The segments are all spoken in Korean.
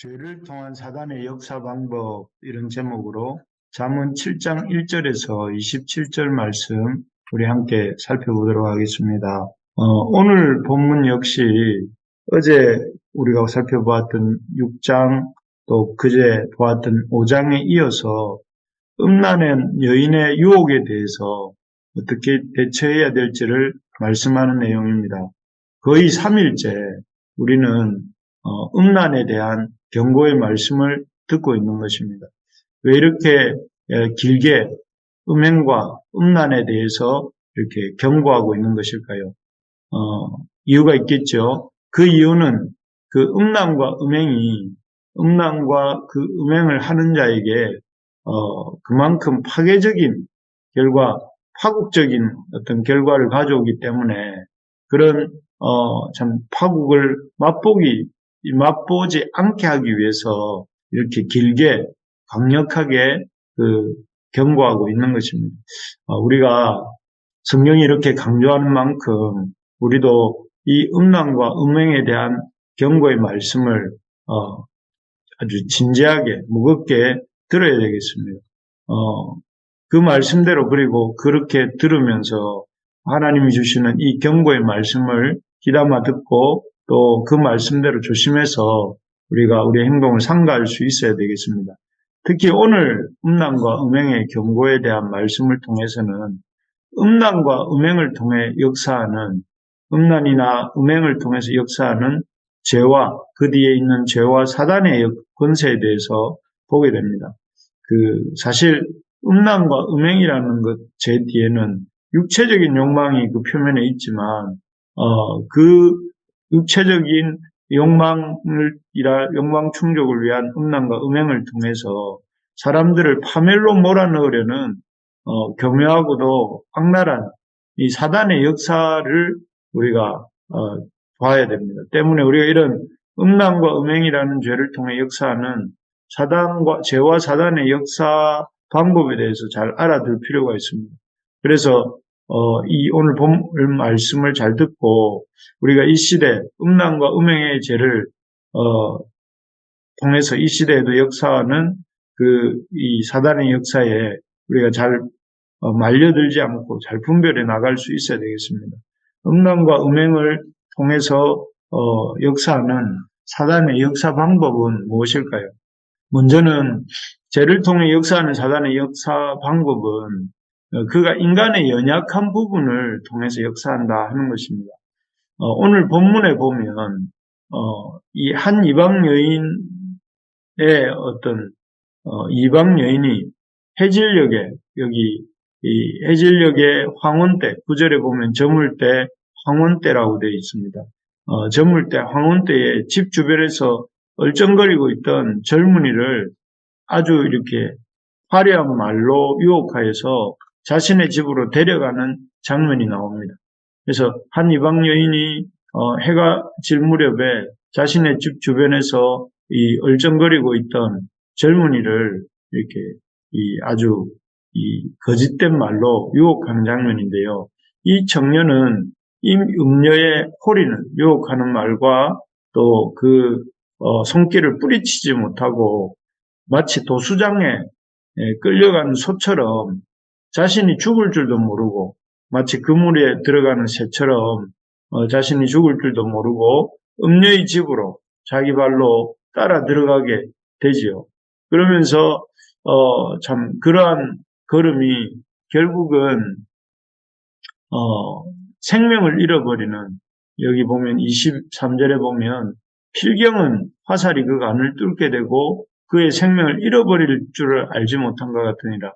죄를 통한 사단의 역사 방법 이런 제목으로 잠언 7장 1절에서 27절 말씀 우리 함께 살펴보도록 하겠습니다. 오늘 본문 역시 어제 우리가 살펴보았던 6장 또 그제 보았던 5장에 이어서 음란한 여인의 유혹에 대해서 어떻게 대처해야 될지를 말씀하는 내용입니다. 거의 3일째 우리는 음란에 대한 경고의 말씀을 듣고 있는 것입니다. 왜 이렇게 길게 음행과 음란에 대해서 이렇게 경고하고 있는 것일까요? 이유가 있겠죠. 그 이유는 그 음란과 음행과 음행을 하는 자에게 그만큼 파괴적인 결과, 파국적인 어떤 결과를 가져오기 때문에 그런 참 파국을 맛보지 않게 하기 위해서 이렇게 길게 강력하게 경고하고 있는 것입니다. 우리가 성경이 이렇게 강조하는 만큼 우리도 이 음란과 음행에 대한 경고의 말씀을 아주 진지하게 무겁게 들어야 되겠습니다. 그 말씀대로 그리고 그렇게 들으면서 하나님이 주시는 이 경고의 말씀을 귀담아 듣고 또 그 말씀대로 조심해서 우리가 우리의 행동을 삼가할 수 있어야 되겠습니다. 특히 오늘 음란과 음행의 경고에 대한 말씀을 통해서는 음란과 음행을 통해 역사하는 음란이나 음행을 통해서 역사하는 죄와 그 뒤에 있는 죄와 사단의 권세에 대해서 보게 됩니다. 사실 음란과 음행이라는 것 제 뒤에는 육체적인 욕망이 그 표면에 있지만 그 육체적인 욕망 충족을 위한 음란과 음행을 통해서 사람들을 파멸로 몰아넣으려는 교묘하고도 악랄한 이 사단의 역사를 우리가 봐야 됩니다. 때문에 우리가 이런 음란과 음행이라는 죄를 통해 역사하는 죄와 사단의 역사 방법에 대해서 잘 알아둘 필요가 있습니다. 그래서 이 오늘 본 말씀을 잘 듣고 우리가 이 시대 음란과 음행의 죄를 통해서 이 시대에도 역사하는 이 사단의 역사에 우리가 잘 말려들지 않고 잘 분별해 나갈 수 있어야 되겠습니다. 음란과 음행을 통해서 역사하는 사단의 역사 방법은 무엇일까요? 먼저는 죄를 통해 역사하는 사단의 역사 방법은 그가 인간의 연약한 부분을 통해서 역사한다 하는 것입니다. 오늘 본문에 보면 이 한 이방 여인의 어떤 이방 여인이 해질녘에 여기 이 해질녘의 황혼 때 9절에 보면 저물 때 황혼 때라고 되어 있습니다. 저물 때 황혼 때에 집 주변에서 얼쩡거리고 있던 젊은이를 아주 이렇게 화려한 말로 유혹하여서 자신의 집으로 데려가는 장면이 나옵니다. 그래서 한 이방 여인이 해가 질 무렵에 자신의 집 주변에서 이 얼쩡거리고 있던 젊은이를 이렇게 아주 거짓된 말로 유혹하는 장면인데요. 이 청년은 이 음녀의 호리는 유혹하는 말과 또 손길을 뿌리치지 못하고 마치 도수장에 끌려간 소처럼 자신이 죽을 줄도 모르고 마치 그물에 들어가는 새처럼 자신이 죽을 줄도 모르고 음녀의 집으로 자기 발로 따라 들어가게 되지요. 그러면서 참 그러한 걸음이 결국은 생명을 잃어버리는, 여기 보면 23절에 보면 필경은 화살이 그 간을 뚫게 되고 그의 생명을 잃어버릴 줄을 알지 못한 것 같으니라.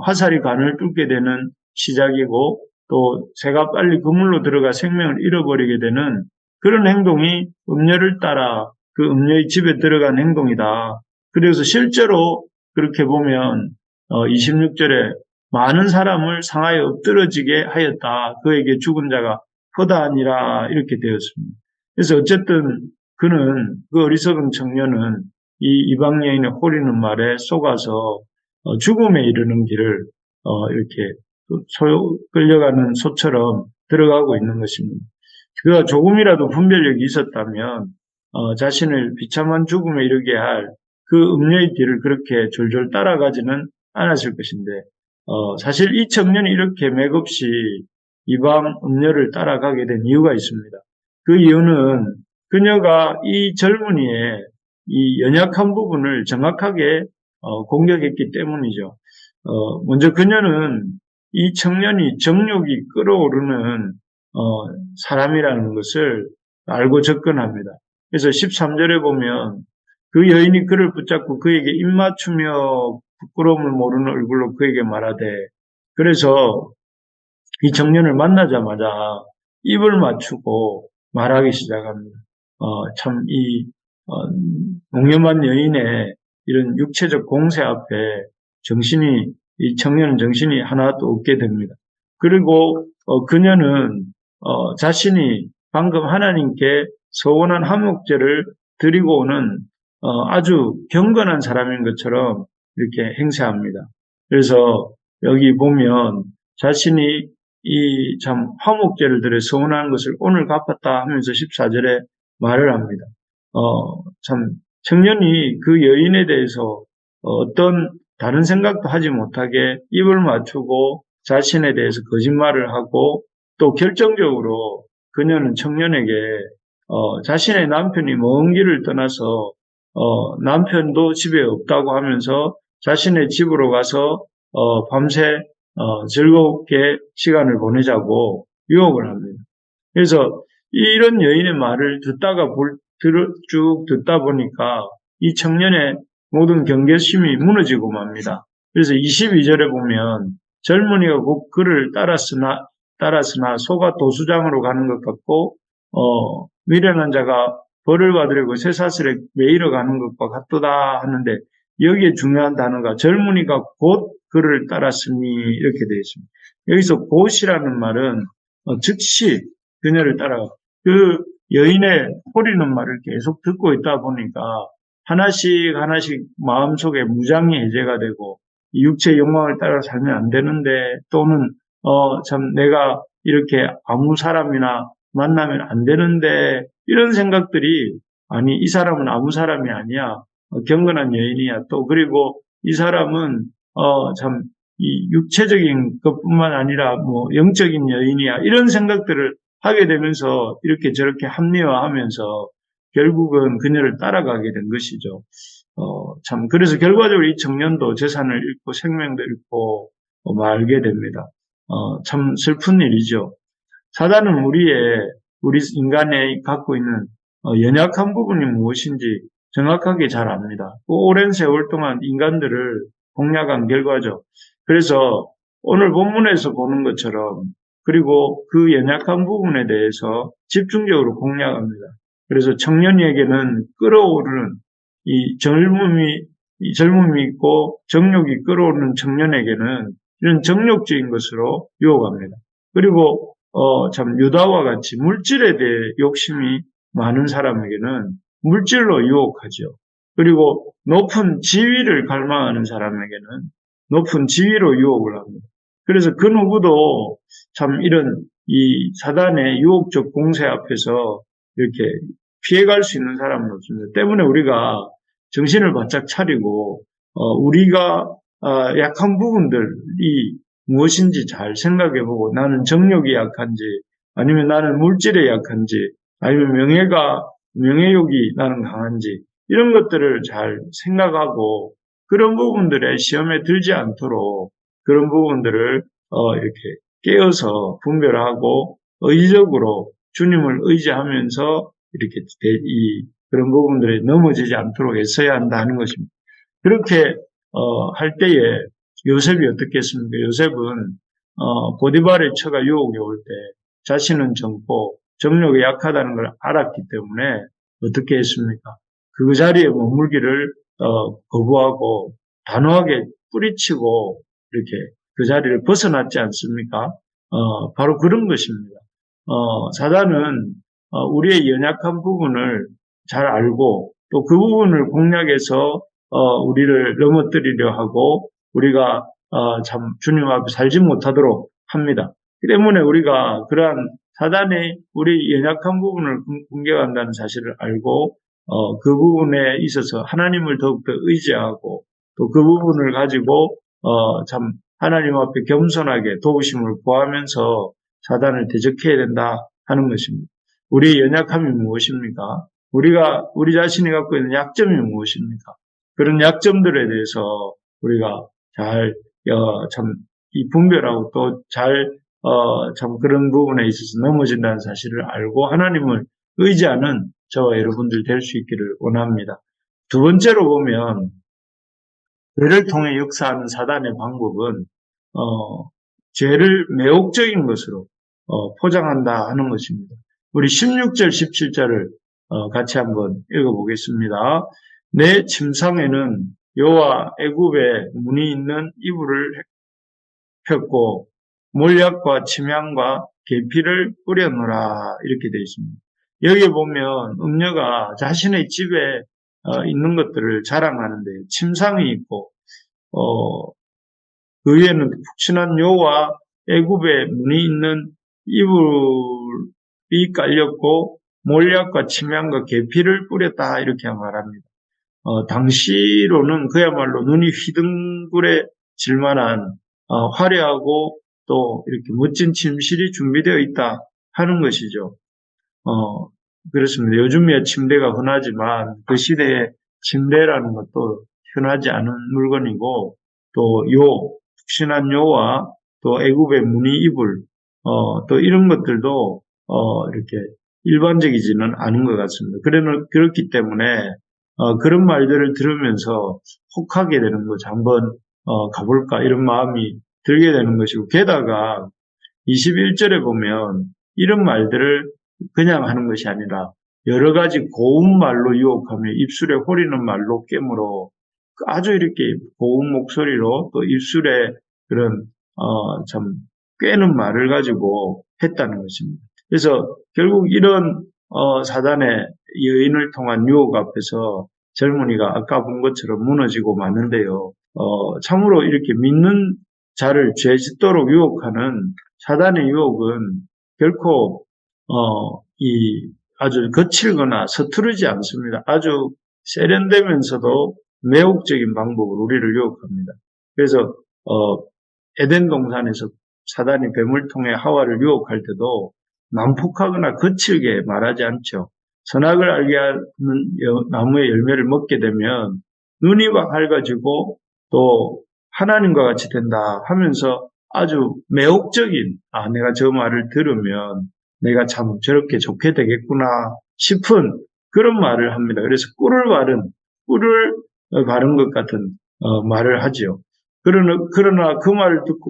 화살이 간을 뚫게 되는 시작이고 또 새가 빨리 그물로 들어가 생명을 잃어버리게 되는 그런 행동이 음녀를 따라 그 음녀의 집에 들어간 행동이다. 그래서 실제로 그렇게 보면 26절에 많은 사람을 상하여 엎드러지게 하였다. 그에게 죽은 자가 허다하니라 이렇게 되었습니다. 그래서 어쨌든 그는 그 어리석은 청년은 이 이방 여인의 호리는 말에 속아서 죽음에 이르는 길을 이렇게 끌려가는 소처럼 들어가고 있는 것입니다. 그가 조금이라도 분별력이 있었다면 자신을 비참한 죽음에 이르게 할 그 음녀의 뒤를 그렇게 졸졸 따라가지는 않았을 것인데, 사실 이 청년이 이렇게 맥없이 이방 음녀를 따라가게 된 이유가 있습니다. 그 이유는 그녀가 이 젊은이의 이 연약한 부분을 정확하게 공격했기 때문이죠. 먼저 그녀는 이 청년이 정욕이 끌어오르는 사람이라는 것을 알고 접근합니다. 그래서 13절에 보면 그 여인이 그를 붙잡고 그에게 입맞추며 부끄러움을 모르는 얼굴로 그에게 말하되, 그래서 이 청년을 만나자마자 입을 맞추고 말하기 시작합니다. 참, 농염한 여인의 이런 육체적 공세 앞에 이 청년은 정신이 하나도 없게 됩니다. 그리고, 그녀는, 자신이 방금 하나님께 서원한 화목제를 드리고 오는, 아주 경건한 사람인 것처럼 이렇게 행세합니다. 그래서 여기 보면 자신이 이 참 화목제를 드려 서원한 것을 오늘 갚았다 하면서 14절에 말을 합니다. 참 청년이 그 여인에 대해서 어떤 다른 생각도 하지 못하게 입을 맞추고 자신에 대해서 거짓말을 하고, 또 결정적으로 그녀는 청년에게 자신의 남편이 먼 길을 떠나서 남편도 집에 없다고 하면서 자신의 집으로 가서 밤새 즐겁게 시간을 보내자고 유혹을 합니다. 그래서 이런 여인의 말을 쭉 듣다 보니까 이 청년의 모든 경계심이 무너지고 맙니다. 그래서 22절에 보면 젊은이가 곧 그를 따랐으나 소가 도수장으로 가는 것 같고 미련한 자가 벌을 받으려고 쇠사슬에 매이러 가는 것과 같도다 하는데, 여기에 중요한 단어가 젊은이가 곧 그를 따랐으니 이렇게 되어 있습니다. 여기서 곧이라는 말은 즉시 그녀를 따라가, 그 여인의 소리는 말을 계속 듣고 있다 보니까 하나씩 하나씩 마음속에 무장이 해제가 되고, 육체의 욕망을 따라 살면 안 되는데, 또는 참 내가 이렇게 아무 사람이나 만나면 안 되는데, 이런 생각들이, 아니 이 사람은 아무 사람이 아니야, 경건한 여인이야, 또 그리고 이 사람은 참 이 육체적인 것뿐만 아니라 뭐 영적인 여인이야, 이런 생각들을 하게 되면서 이렇게 저렇게 합리화하면서 결국은 그녀를 따라가게 된 것이죠. 참 그래서 결과적으로 이 청년도 재산을 잃고 생명도 잃고 말게 됩니다. 참 슬픈 일이죠. 사단은 우리 인간의 갖고 있는 연약한 부분이 무엇인지 정확하게 잘 압니다. 오랜 세월 동안 인간들을 공략한 결과죠. 그래서 오늘 본문에서 보는 것처럼, 그리고 그 연약한 부분에 대해서 집중적으로 공략합니다. 그래서 청년에게는 끌어오르는 이 젊음이 있고 정욕이 끌어오르는 청년에게는 이런 정욕적인 것으로 유혹합니다. 그리고 참 유다와 같이 물질에 대해 욕심이 많은 사람에게는 물질로 유혹하죠. 그리고 높은 지위를 갈망하는 사람에게는 높은 지위로 유혹을 합니다. 그래서 그 누구도 참 이런 이 사단의 유혹적 공세 앞에서 이렇게 피해갈 수 있는 사람은 없습니다. 때문에 우리가 정신을 바짝 차리고 우리가 약한 부분들이 무엇인지 잘 생각해보고, 나는 정욕이 약한지, 아니면 나는 물질에 약한지, 아니면 명예욕이 나는 강한지, 이런 것들을 잘 생각하고, 그런 부분들에 시험에 들지 않도록 그런 부분들을 이렇게 깨어서 분별하고 의지적으로 주님을 의지하면서 이렇게 그런 부분들에 넘어지지 않도록 애써야 한다는 것입니다. 그렇게 할 때에 요셉이 어떻겠습니까? 요셉은 보디발의 처가 유혹에 올 때 자신은 젊고 정욕이 약하다는 걸 알았기 때문에 어떻게 했습니까? 그 자리에 머물기를 거부하고 단호하게 뿌리치고 이렇게 그 자리를 벗어났지 않습니까? 바로 그런 것입니다. 사단은 우리의 연약한 부분을 잘 알고, 또 그 부분을 공략해서 우리를 넘어뜨리려 하고, 우리가 참 주님 앞에 살지 못하도록 합니다. 그 때문에 우리가 그러한 사단이 우리 연약한 부분을 공격한다는 사실을 알고 그 부분에 있어서 하나님을 더욱더 의지하고 또 그 부분을 가지고 참 하나님 앞에 겸손하게 도우심을 구하면서 사단을 대적해야 된다 하는 것입니다. 우리의 연약함이 무엇입니까? 우리 자신이 갖고 있는 약점이 무엇입니까? 그런 약점들에 대해서 우리가 잘, 이 분별하고 또 참 그런 부분에 있어서 넘어진다는 사실을 알고 하나님을 의지하는 저와 여러분들 될 수 있기를 원합니다. 두 번째로 보면, 죄를 통해 역사하는 사단의 방법은, 죄를 매혹적인 것으로, 포장한다 하는 것입니다. 우리 16절, 17절을, 같이 한번 읽어보겠습니다. 내 침상에는 여호와 애굽의 문이 있는 이불을 폈고 몰약과 침향과 계피를 뿌려놓으라 이렇게 되어 있습니다. 여기에 보면 음녀가 자신의 집에 있는 것들을 자랑하는데 침상이 있고 그 위에는 푹신한 여호와 애굽의 문이 있는 이불이 깔렸고 몰약과 침향과 계피를 뿌렸다 이렇게 말합니다. 당시로는 그야말로 눈이 휘둥그레질 만한 화려하고 또 이렇게 멋진 침실이 준비되어 있다 하는 것이죠. 그렇습니다. 요즘에 침대가 흔하지만 그 시대에 침대라는 것도 흔하지 않은 물건이고 또 푹신한 요와 또 애굽의 무늬 이불 또 이런 것들도 이렇게 일반적이지는 않은 것 같습니다. 그렇기 때문에 그런 말들을 들으면서 혹하게 되는 거죠. 한번 가볼까 이런 마음이 들게 되는 것이고 게다가 21절에 보면 이런 말들을 그냥 하는 것이 아니라 여러 가지 고운 말로 유혹하며 입술에 호리는 말로 깨물어 아주 이렇게 고운 목소리로 또 입술에 그런 참 꿰는 말을 가지고 했다는 것입니다. 그래서 결국 이런 사단의 여인을 통한 유혹 앞에서 젊은이가 아까 본 것처럼 무너지고 마는데요. 참으로 이렇게 믿는 자를 죄 짓도록 유혹하는 사단의 유혹은 결코 아주 거칠거나 서투르지 않습니다. 아주 세련되면서도 매혹적인 방법으로 우리를 유혹합니다. 그래서 에덴 동산에서 사단이 뱀을 통해 하와를 유혹할 때도 난폭하거나 거칠게 말하지 않죠. 선악을 알게 하는 나무의 열매를 먹게 되면 눈이 밝아지고 또 하나님과 같이 된다 하면서 아주 매혹적인 내가 저 말을 들으면 내가 참 저렇게 좋게 되겠구나 싶은 그런 말을 합니다. 그래서 꿀을 바른 것 같은 말을 하지요. 그러나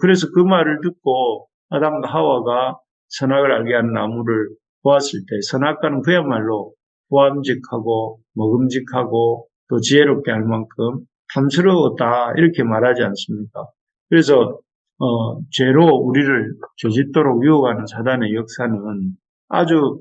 그래서 그 말을 듣고 아담과 하와가 선악을 알게 하는 나무를 보았을 때 선악과는 그야말로 보암직하고 먹음직하고 또 지혜롭게 할 만큼 탐스러웠다 이렇게 말하지 않습니까? 그래서 죄로 우리를 죄짓도록 유혹하는 사단의 역사는 아주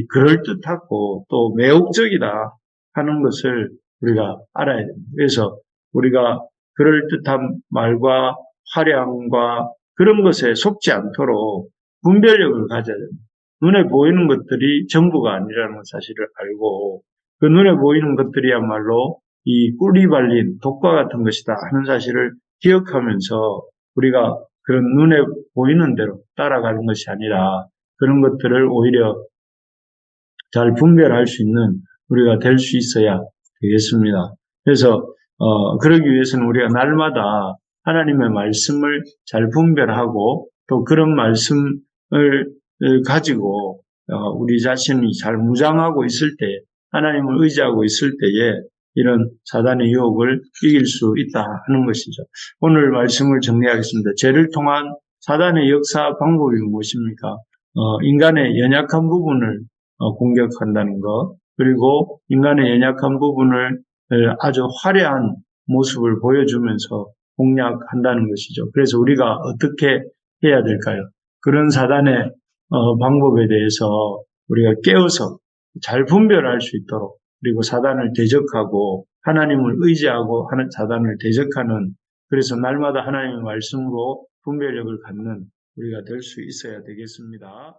그럴듯하고 또 매혹적이다 하는 것을 우리가 알아야 됩니다. 그래서 우리가 그럴듯한 말과 화려함과 그런 것에 속지 않도록 분별력을 가져야 됩니다. 눈에 보이는 것들이 전부가 아니라는 사실을 알고 그 눈에 보이는 것들이야말로 이 꿀이 발린 독과 같은 것이다 하는 사실을 기억하면서 우리가 그런 눈에 보이는 대로 따라가는 것이 아니라 그런 것들을 오히려 잘 분별할 수 있는 우리가 될 수 있어야 되겠습니다. 그래서 그러기 위해서는 우리가 날마다 하나님의 말씀을 잘 분별하고 또 그런 말씀을 가지고 우리 자신이 잘 무장하고 있을 때 하나님을 의지하고 있을 때에 이런 사단의 유혹을 이길 수 있다 하는 것이죠. 오늘 말씀을 정리하겠습니다. 죄를 통한 사단의 역사 방법이 무엇입니까? 인간의 연약한 부분을 공격한다는 것, 그리고 인간의 연약한 부분을 아주 화려한 모습을 보여주면서 공략한다는 것이죠. 그래서 우리가 어떻게 해야 될까요? 그런 사단의 방법에 대해서 우리가 깨어서 잘 분별할 수 있도록 그리고 사단을 대적하고 하나님을 의지하고 하는 사단을 대적하는 그래서 날마다 하나님의 말씀으로 분별력을 갖는 우리가 될 수 있어야 되겠습니다.